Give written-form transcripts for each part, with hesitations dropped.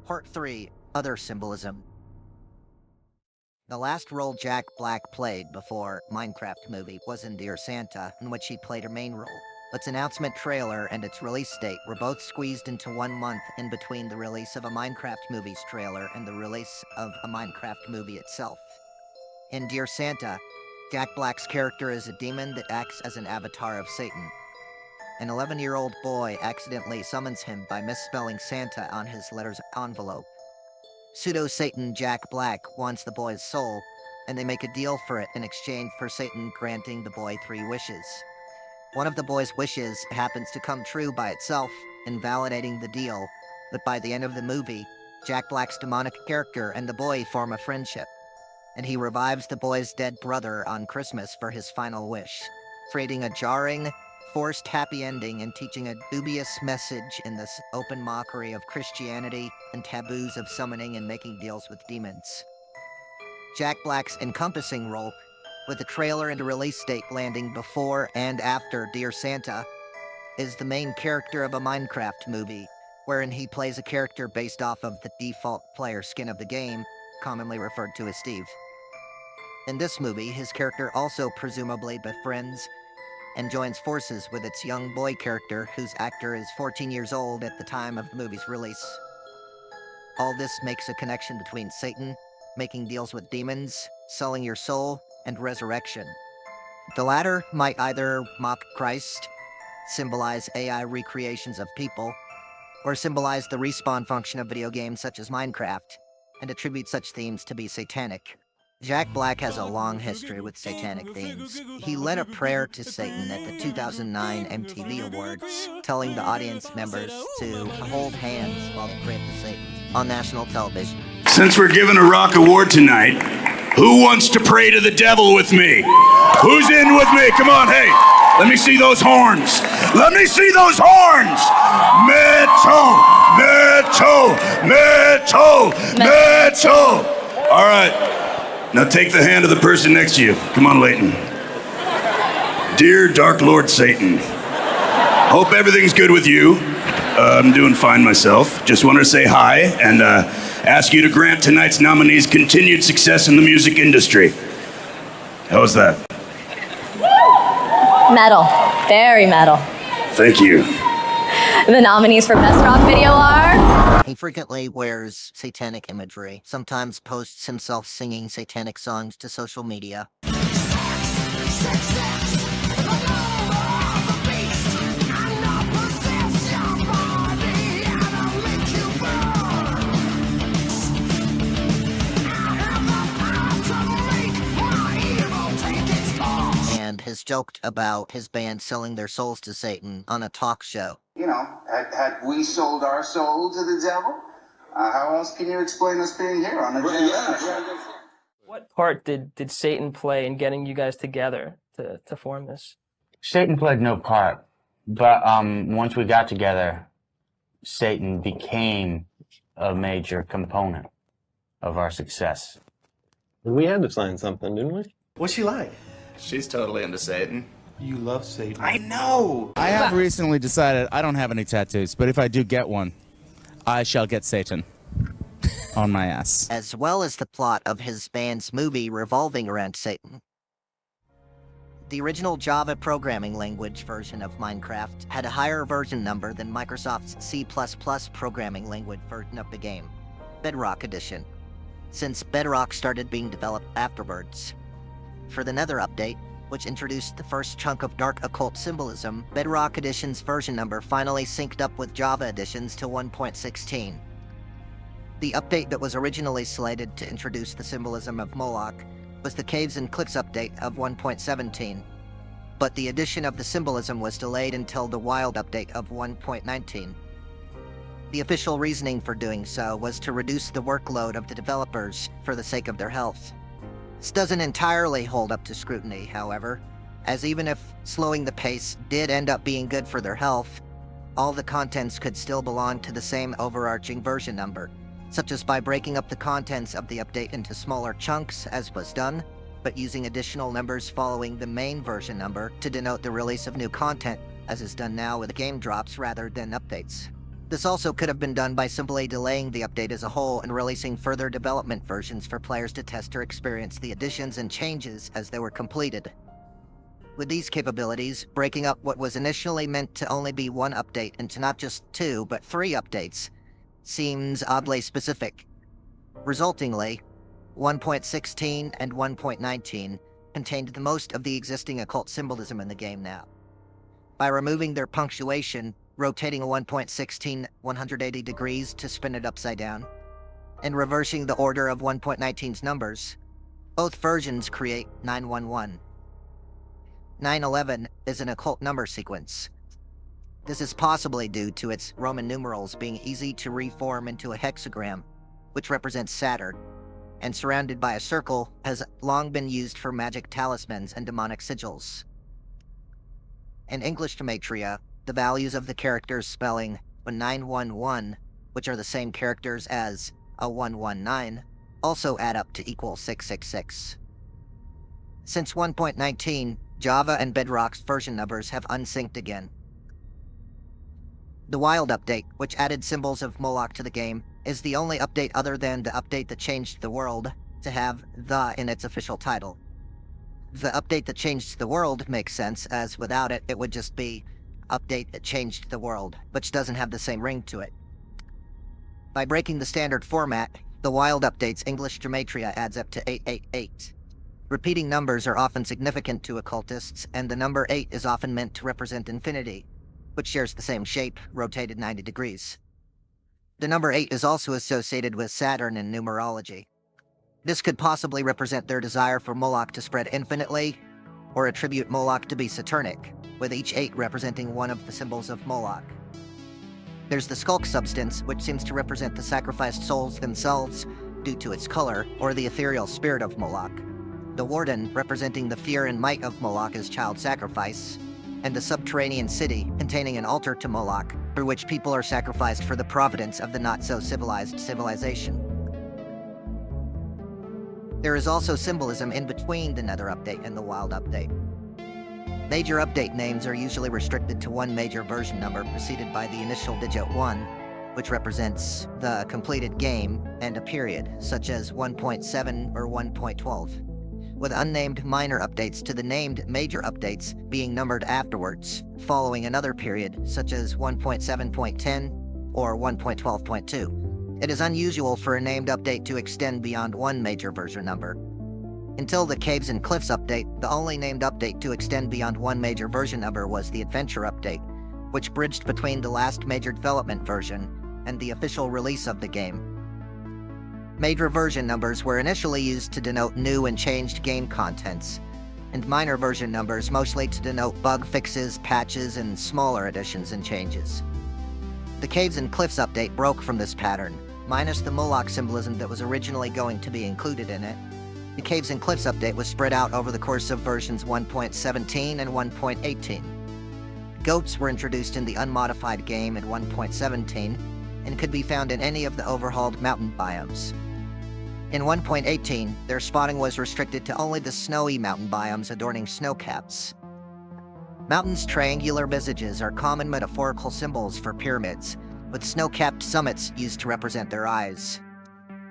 Part 3, Other Symbolism. The last role Jack Black played before Minecraft movie was in Dear Santa, in which he played a main role. Its announcement trailer and its release date were both squeezed into 1 month in between the release of a Minecraft movie's trailer and the release of a Minecraft movie itself. In Dear Santa, Jack Black's character is a demon that acts as an avatar of Satan. An 11-year-old boy accidentally summons him by misspelling Santa on his letter's envelope. Pseudo-Satan Jack Black wants the boy's soul, and they make a deal for it in exchange for Satan granting the boy 3 wishes. One of the boy's wishes happens to come true by itself, invalidating the deal, but by the end of the movie, Jack Black's demonic character and the boy form a friendship, and he revives the boy's dead brother on Christmas for his final wish, creating a jarring, forced happy ending and teaching a dubious message in this open mockery of Christianity and taboos of summoning and making deals with demons. Jack Black's encompassing role, with the trailer and release date landing before and after Dear Santa, is the main character of a Minecraft movie, wherein he plays a character based off of the default player skin of the game, commonly referred to as Steve. In this movie, his character also presumably befriends and joins forces with its young boy character, whose actor is 14 years old at the time of the movie's release. All this makes a connection between Satan, making deals with demons, selling your soul, and resurrection. The latter might either mock Christ, symbolize AI recreations of people, or symbolize the respawn function of video games such as Minecraft, and attribute such themes to be satanic. Jack Black has a long history with satanic themes. He led a prayer to Satan at the 2009 MTV Awards, telling the audience members to hold hands while they prayed to Satan on national television. Since we're giving a rock award tonight, who wants to pray to the devil with me? Who's in with me? Come on, hey, let me see those horns. Let me see those horns. Metal, metal, metal, metal. All right. Now take the hand of the person next to you. Come on, Leighton. Dear Dark Lord Satan, hope everything's good with you. I'm doing fine myself. Just wanted to say hi and ask you to grant tonight's nominees continued success in the music industry. How was that? Metal. Very metal. Thank you. The nominees for Best Rock Video are... He frequently wears satanic imagery, sometimes posts himself singing satanic songs to social media. And has joked about his band selling their souls to Satan on a talk show. You know, had we sold our soul to the devil, how else can you explain us being here on the yeah. What part did Satan play in getting you guys together to form this? Satan played no part, but once we got together, Satan became a major component of our success. We had to sign something, didn't we? What's she like? She's totally into Satan. You love Satan. I know! I have recently decided I don't have any tattoos, but if I do get one, I shall get Satan on my ass. As well as the plot of his band's movie revolving around Satan. The original Java programming language version of Minecraft had a higher version number than Microsoft's C++ programming language version of the game, Bedrock Edition, since Bedrock started being developed afterwards. For the Nether update, which introduced the first chunk of dark occult symbolism, Bedrock Edition's version number finally synced up with Java Edition's to 1.16. The update that was originally slated to introduce the symbolism of Moloch was the Caves and Clicks update of 1.17, but the addition of the symbolism was delayed until the Wild update of 1.19. The official reasoning for doing so was to reduce the workload of the developers for the sake of their health. This doesn't entirely hold up to scrutiny, however, as even if slowing the pace did end up being good for their health, all the contents could still belong to the same overarching version number, such as by breaking up the contents of the update into smaller chunks, as was done, but using additional numbers following the main version number to denote the release of new content, as is done now with game drops rather than updates. This also could have been done by simply delaying the update as a whole and releasing further development versions for players to test or experience the additions and changes as they were completed. With these capabilities, breaking up what was initially meant to only be one update into not just 2, but 3 updates seems oddly specific. Resultingly, 1.16 and 1.19 contained the most of the existing occult symbolism in the game now. By removing their punctuation, rotating a 1.16 180 degrees to spin it upside down, and reversing the order of 1.19's numbers, both versions create 911. 911 is an occult number sequence. This is possibly due to its Roman numerals being easy to reform into a hexagram, which represents Saturn, and surrounded by a circle, has long been used for magic talismans and demonic sigils. In English gematria, the values of the characters spelling 911, which are the same characters as a 119, also add up to equal 666. Since 1.19, Java and Bedrock's version numbers have unsynced again. The Wild update, which added symbols of Moloch to the game, is the only update other than the update that changed the world to have "the" in its official title. The update that changed the world makes sense, as without it, it would just be update that changed the world, which doesn't have the same ring to it. By breaking the standard format, the Wild update's English gematria adds up to 888. Repeating numbers are often significant to occultists, and the number 8 is often meant to represent infinity, which shares the same shape, rotated 90 degrees. The number 8 is also associated with Saturn in numerology. This could possibly represent their desire for Moloch to spread infinitely, or attribute Moloch to be Saturnic, with each 8 representing one of the symbols of Moloch. There's the sculk substance, which seems to represent the sacrificed souls themselves due to its color, or the ethereal spirit of Moloch. The warden, representing the fear and might of Moloch as child sacrifice, and the subterranean city, containing an altar to Moloch, through which people are sacrificed for the providence of the not-so-civilized civilization. There is also symbolism in between the Nether update and the Wild update. Major update names are usually restricted to one major version number preceded by the initial digit 1, which represents the completed game, and a period, such as 1.7 or 1.12. With unnamed minor updates to the named major updates being numbered afterwards, following another period, such as 1.7.10 or 1.12.2. It is unusual for a named update to extend beyond one major version number. Until the Caves and Cliffs update, the only named update to extend beyond one major version number was the Adventure update, which bridged between the last major development version and the official release of the game. Major version numbers were initially used to denote new and changed game contents, and minor version numbers mostly to denote bug fixes, patches, and smaller additions and changes. The Caves and Cliffs update broke from this pattern, minus the Moloch symbolism that was originally going to be included in it. The Caves and Cliffs update was spread out over the course of versions 1.17 and 1.18. Goats were introduced in the unmodified game in 1.17, and could be found in any of the overhauled mountain biomes. In 1.18, their spotting was restricted to only the snowy mountain biomes adorning snowcaps. Mountains' triangular visages are common metaphorical symbols for pyramids, with snow-capped summits used to represent their eyes.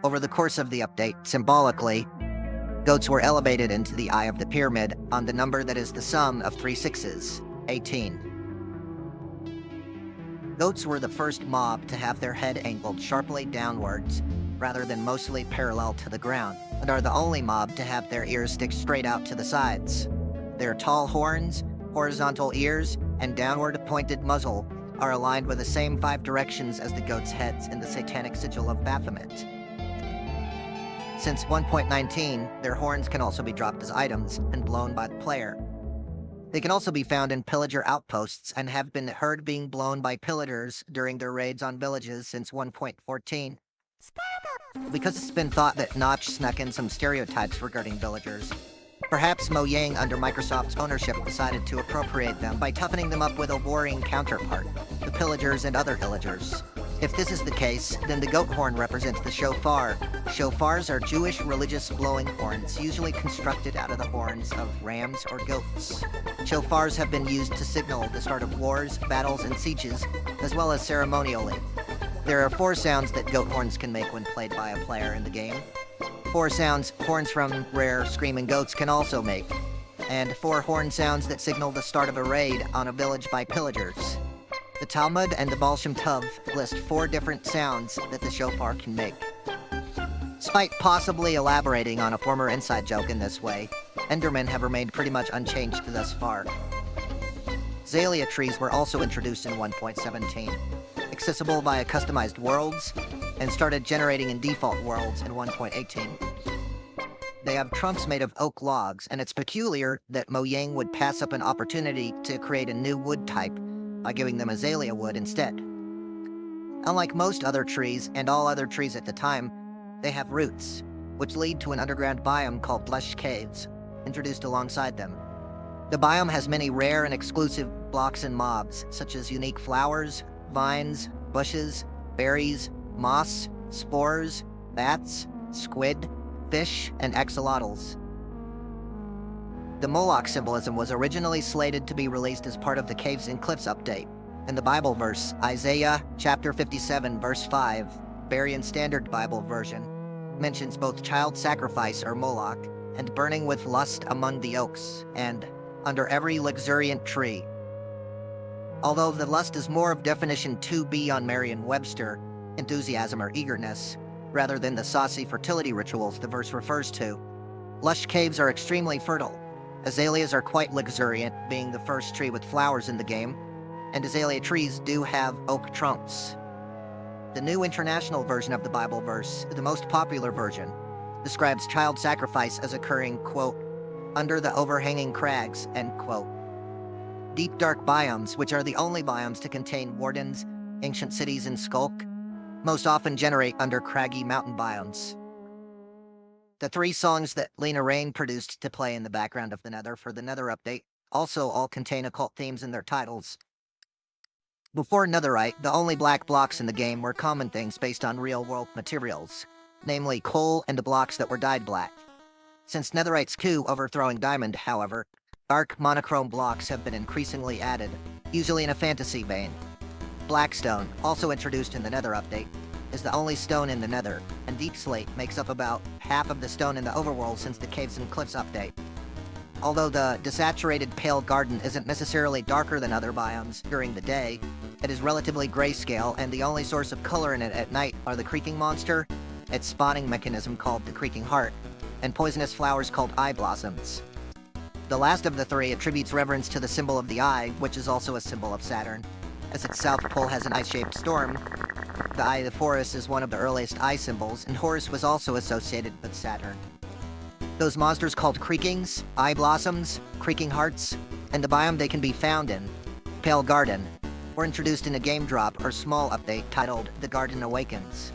Over the course of the update, symbolically, goats were elevated into the eye of the pyramid on the number that is the sum of 3 sixes, 18. Goats were the first mob to have their head angled sharply downwards, rather than mostly parallel to the ground, and are the only mob to have their ears stick straight out to the sides. Their tall horns, horizontal ears, and downward-pointed muzzle are aligned with the same 5 directions as the goats' heads in the satanic sigil of Baphomet. Since 1.19, their horns can also be dropped as items and blown by the player. They can also be found in pillager outposts and have been heard being blown by pillagers during their raids on villages since 1.14. Because it's been thought that Notch snuck in some stereotypes regarding villagers, perhaps Mojang under Microsoft's ownership decided to appropriate them by toughening them up with a warring counterpart, the pillagers and other illagers. If this is the case, then the goat horn represents the shofar. Shofars are Jewish religious blowing horns, usually constructed out of the horns of rams or goats. Shofars have been used to signal the start of wars, battles, and sieges, as well as ceremonially. There are 4 sounds that goat horns can make when played by a player in the game. 4 sounds horns from rare screaming goats can also make, and 4 horn sounds that signal the start of a raid on a village by pillagers. The Talmud and the Baal Shem Tov list 4 different sounds that the shofar can make. Despite possibly elaborating on a former inside joke in this way, Endermen have remained pretty much unchanged thus far. Azalea trees were also introduced in 1.17, accessible via customized worlds, and started generating in default worlds in 1.18. They have trunks made of oak logs, and it's peculiar that Mojang would pass up an opportunity to create a new wood type by giving them azalea wood instead. Unlike most other trees and all other trees at the time, they have roots, which lead to an underground biome called lush caves, introduced alongside them. The biome has many rare and exclusive blocks and mobs, such as unique flowers, vines, bushes, berries, moss, spores, bats, squid, fish, and axolotls. The Moloch symbolism was originally slated to be released as part of the Caves and Cliffs update, and the Bible verse, Isaiah chapter 57 verse 5, Berean Standard Bible version, mentions both child sacrifice or Moloch, and burning with lust among the oaks, and under every luxuriant tree. Although the lust is more of definition 2b on Merriam-Webster, enthusiasm or eagerness, rather than the saucy fertility rituals the verse refers to, lush caves are extremely fertile. Azaleas are quite luxuriant, being the first tree with flowers in the game, and azalea trees do have oak trunks. The new international version of the Bible verse, the most popular version, describes child sacrifice as occurring, quote, under the overhanging crags, end quote. Deep dark biomes, which are the only biomes to contain wardens, ancient cities, and sculk, most often generate under craggy mountain biomes. The 3 songs that Lena Rain produced to play in the background of the Nether for the Nether update also all contain occult themes in their titles. Before netherite, the only black blocks in the game were common things based on real-world materials, namely coal and the blocks that were dyed black. Since netherite's coup overthrowing diamond, however, dark monochrome blocks have been increasingly added, usually in a fantasy vein. Blackstone, also introduced in the Nether update, is the only stone in the Nether, and deep slate makes up about half of the stone in the overworld since the Caves and Cliffs update. Although the desaturated pale garden isn't necessarily darker than other biomes during the day, it is relatively grayscale, and the only source of color in it at night are the creaking monster, its spawning mechanism called the creaking heart, and poisonous flowers called eye blossoms. The last of the 3 attributes reverence to the symbol of the eye, which is also a symbol of Saturn, as its south pole has an ice-shaped storm. The Eye of Horus is one of the earliest eye symbols, and Horus was also associated with Saturn. Those monsters called creakings, eye blossoms, creaking hearts, and the biome they can be found in, Pale Garden, were introduced in a game drop or small update titled The Garden Awakens.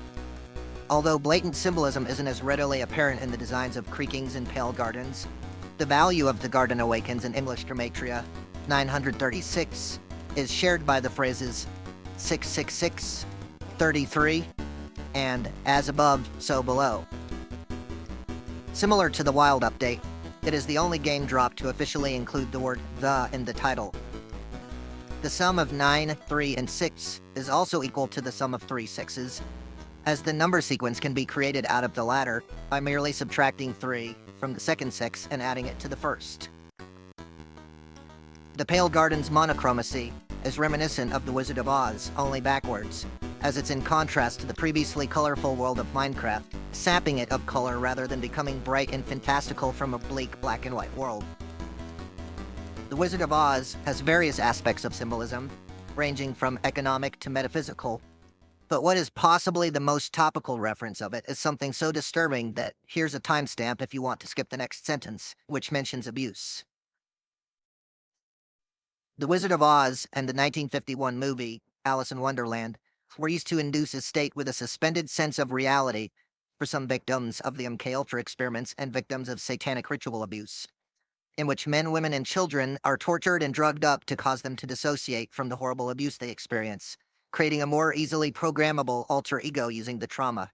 Although blatant symbolism isn't as readily apparent in the designs of creakings and pale gardens, the value of The Garden Awakens in English Gematria 936 is shared by the phrases 666, 33, and as above, so below. Similar to the Wild update, it is the only game drop to officially include the word the in the title. The sum of 9, 3, and 6 is also equal to the sum of 3 6s, as the number sequence can be created out of the latter by merely subtracting 3 from the second 6 and adding it to the first. The Pale Garden's monochromacy is reminiscent of the Wizard of Oz, only backwards, as it's in contrast to the previously colorful world of Minecraft, sapping it of color rather than becoming bright and fantastical from a bleak black and white world. The Wizard of Oz has various aspects of symbolism, ranging from economic to metaphysical, but what is possibly the most topical reference of it is something so disturbing that here's a timestamp if you want to skip the next sentence, which mentions abuse. The Wizard of Oz and the 1951 movie, Alice in Wonderland, were used to induce a state with a suspended sense of reality for some victims of the MKUltra experiments and victims of satanic ritual abuse, in which men, women, and children are tortured and drugged up to cause them to dissociate from the horrible abuse they experience, creating a more easily programmable alter ego using the trauma.